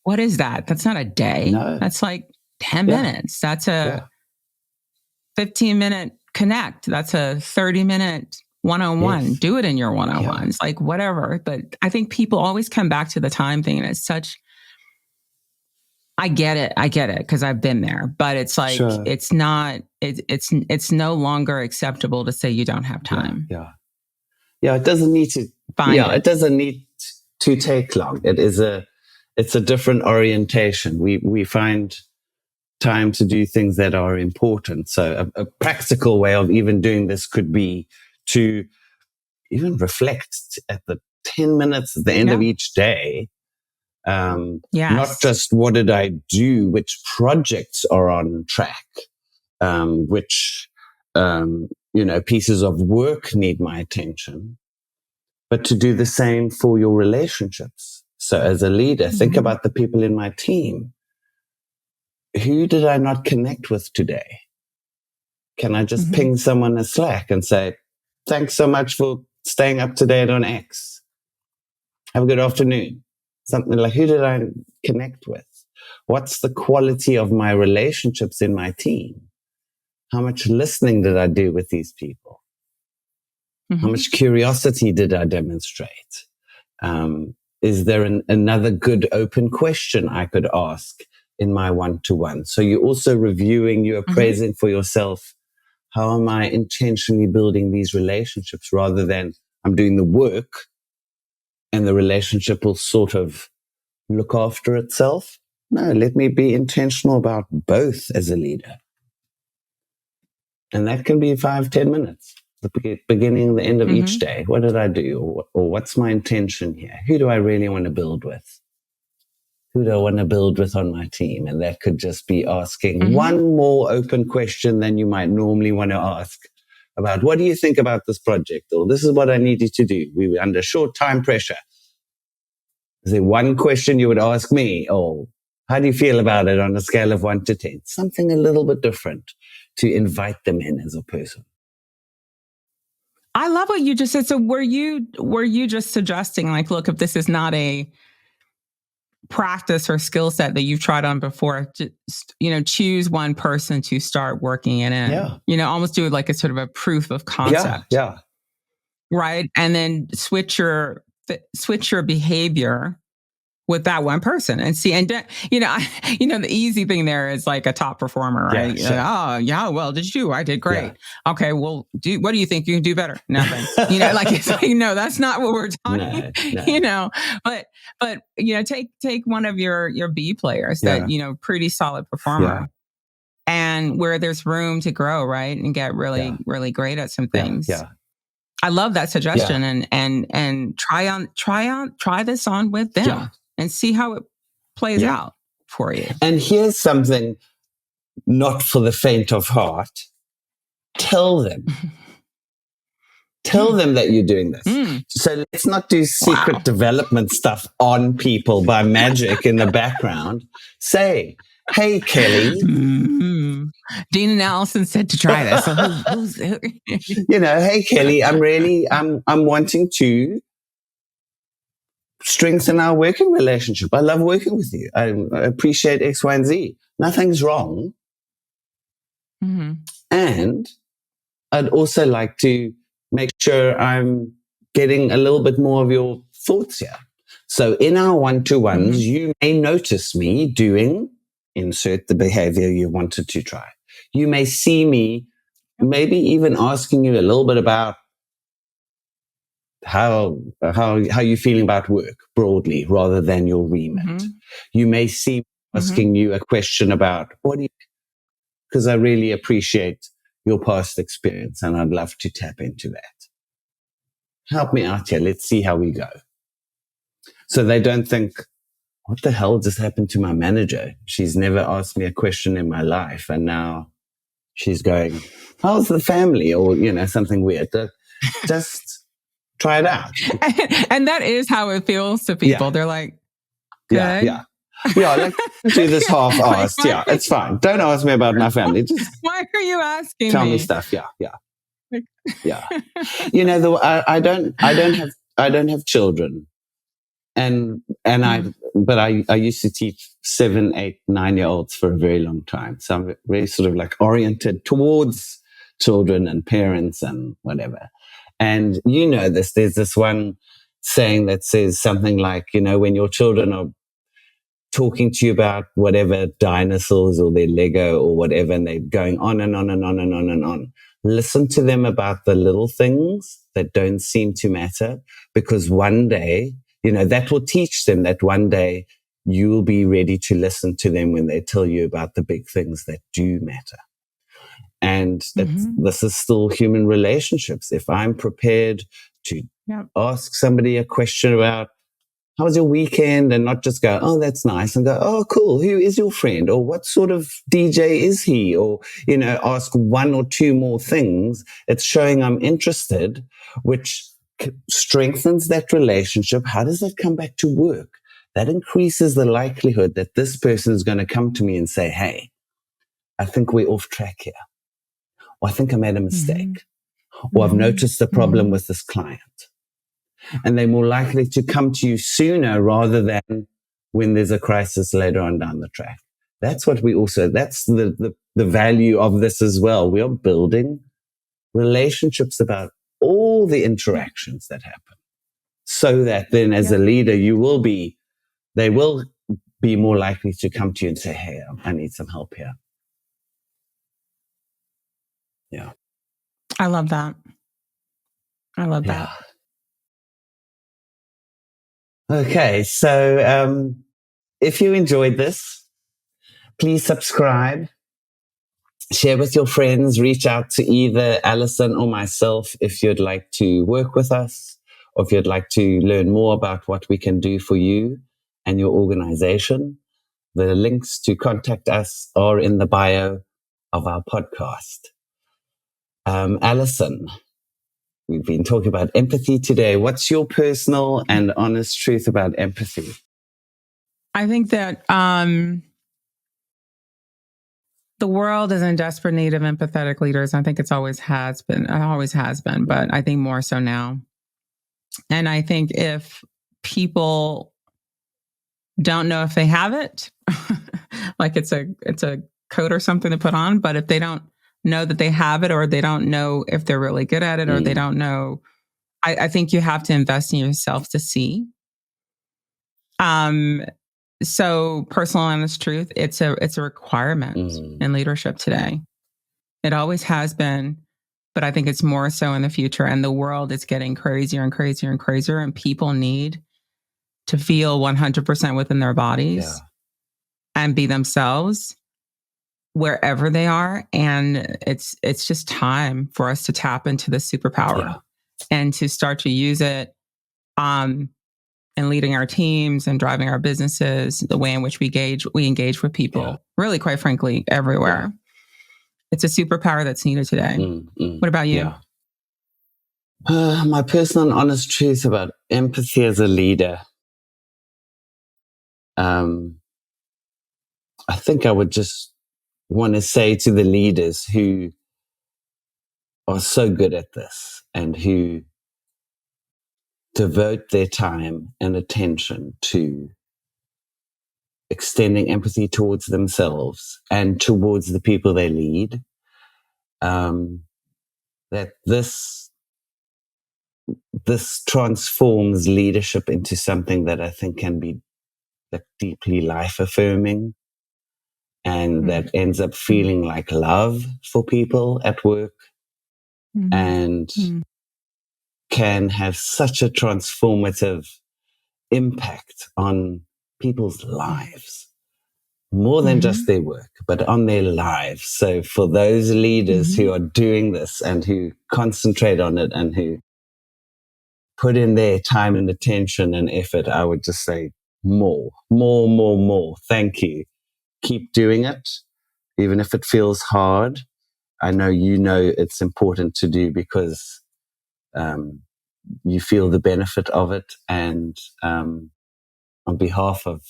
what is that? That's not a day. No. That's like 10 minutes. That's a 15-minute connect. That's a 30-minute one-on-one. Yes. Do it in your one-on-ones, like whatever. But I think people always come back to the time thing, and it's such... I get it because I've been there, but it's like, it's not, it's no longer acceptable to say you don't have time. It doesn't need to, it doesn't need to take long. It's a different orientation. We find time to do things that are important. So a practical way of even doing this could be to even reflect at the 10 minutes at the end of each day. Not just what did I do, which projects are on track, which, pieces of work need my attention, but to do the same for your relationships. So as a leader, think about the people in my team. Who did I not connect with today? Can I just ping someone a Slack and say, thanks so much for staying up to date on X. Have a good afternoon. Something like, who did I connect with? What's the quality of my relationships in my team? How much listening did I do with these people? How much curiosity did I demonstrate? Is there another good open question I could ask in my one-to-one? So you're also reviewing, you're appraising for yourself. How am I intentionally building these relationships rather than I'm doing the work and the relationship will sort of look after itself? No, let me be intentional about both as a leader. And that can be 5-10 minutes, the beginning and the end of each day. What did I do? Or what's my intention here? Who do I really want to build with? Who do I want to build with on my team? And that could just be asking one more open question than you might normally want to ask about, what do you think about this project? Or this is what I need you to do. We were under short time pressure. Is there one question you would ask me? Or how do you feel about it on a scale of 1 to 10? Something a little bit different to invite them in as a person. I love what you just said. So were you just suggesting, like, look, if this is not a practice or skill set that you've tried on before, just, choose one person to start working in it. Almost do it like a sort of a proof of concept. Right. And then switch your behavior with that one person and see, and the easy thing there is like a top performer, right? Well, did you? I did great. Okay, well, what do you think you can do better? Nothing. It's like, no, that's not what we're talking. No. But take one of your B players that pretty solid performer, and where there's room to grow, right, and get really really great at some things. I love that suggestion, and try this on with them. And see how it plays out for you. And here's something not for the faint of heart. tell them. Tell them that you're doing this. So let's not do secret development stuff on people by magic in the background. Say, hey, Kelly. Dean and Allison said to try this. So hey, Kelly, I'm wanting to strengthen our working relationship. I love working with you. I appreciate X, Y, and Z. Nothing's wrong. And I'd also like to make sure I'm getting a little bit more of your thoughts here. So in our one-to-ones, you may notice me doing, insert the behavior you wanted to try. You may see me maybe even asking you a little bit about how you feeling about work broadly rather than your remit. You may see me asking you a question about because I really appreciate your past experience and I'd love to tap into that. Help me out here. Let's see how we go. So they don't think, what the hell just happened to my manager? She's never asked me a question in my life. And now she's going, how's the family? Or, something weird. Just try it out. And that is how it feels to people. Yeah. They're like, good. Yeah, like do this half-assed. Yeah, it's fine. Don't ask me about my family. Just why are you asking tell me stuff. Yeah. I don't have children, but I used to teach 7, 8, 9-year-olds for a very long time. So I'm very sort of like oriented towards children and parents and whatever. And there's this one saying that says something like, when your children are talking to you about whatever dinosaurs or their Lego or whatever, and they're going on and on and on and on and on. Listen to them about the little things that don't seem to matter, because one day, that will teach them that one day you will be ready to listen to them when they tell you about the big things that do matter. And this is still human relationships. If I'm prepared to ask somebody a question about, how was your weekend? And not just go, oh, that's nice. And go, oh, cool. Who is your friend? Or what sort of DJ is he? Or, ask 1 or 2 more things. It's showing I'm interested, which strengthens that relationship. How does that come back to work? That increases the likelihood that this person is going to come to me and say, hey, I think we're off track here. Or I think I made a mistake. Or I've noticed a problem with this client. And they're more likely to come to you sooner rather than when there's a crisis later on down the track. That's what that's the value of this as well. We are building relationships about all the interactions that happen, so that then as a leader, they will be more likely to come to you and say, hey, I need some help here. Yeah. I love that. that. Okay, so if you enjoyed this, please subscribe, share with your friends, reach out to either Allison or myself if you'd like to work with us, or if you'd like to learn more about what we can do for you and your organization. The links to contact us are in the bio of our podcast. Allison, we've been talking about empathy today. What's your personal and honest truth about empathy? I think that the world is in desperate need of empathetic leaders. I think it always has been, but I think more so now. And I think if people don't know if they have it, like it's a coat or something to put on, but if they don't know that they have it, or they don't know if they're really good at it, or they don't know, I think you have to invest in yourself to see. So personal honest truth, it's a requirement in leadership today. It always has been, but I think it's more so in the future. And the world is getting crazier and crazier and crazier, and people need to feel 100% within their bodies and be themselves wherever they are. And it's just time for us to tap into the superpower and to start to use it in leading our teams and driving our businesses, the way in which we engage with people, really, quite frankly, everywhere. It's a superpower that's needed today. What about you? My personal and honest truth about empathy as a leader. I think I would just want to say to the leaders who are so good at this and who devote their time and attention to extending empathy towards themselves and towards the people they lead, that this transforms leadership into something that I think can be deeply life-affirming, and that ends up feeling like love for people at work, and can have such a transformative impact on people's lives, more than just their work, but on their lives. So for those leaders who are doing this and who concentrate on it and who put in their time and attention and effort, I would just say more. Thank you. Keep doing it, even if it feels hard. I know it's important to do because you feel the benefit of it. And on behalf of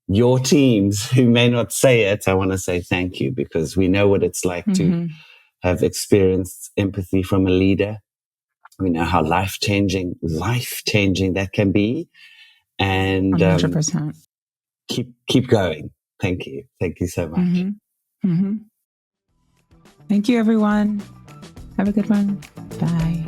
your teams who may not say it, I want to say thank you, because we know what it's like to have experienced empathy from a leader. We know how life-changing that can be. And 100%. Keep going. Thank you. Thank you so much. Thank you, everyone. Have a good one. Bye.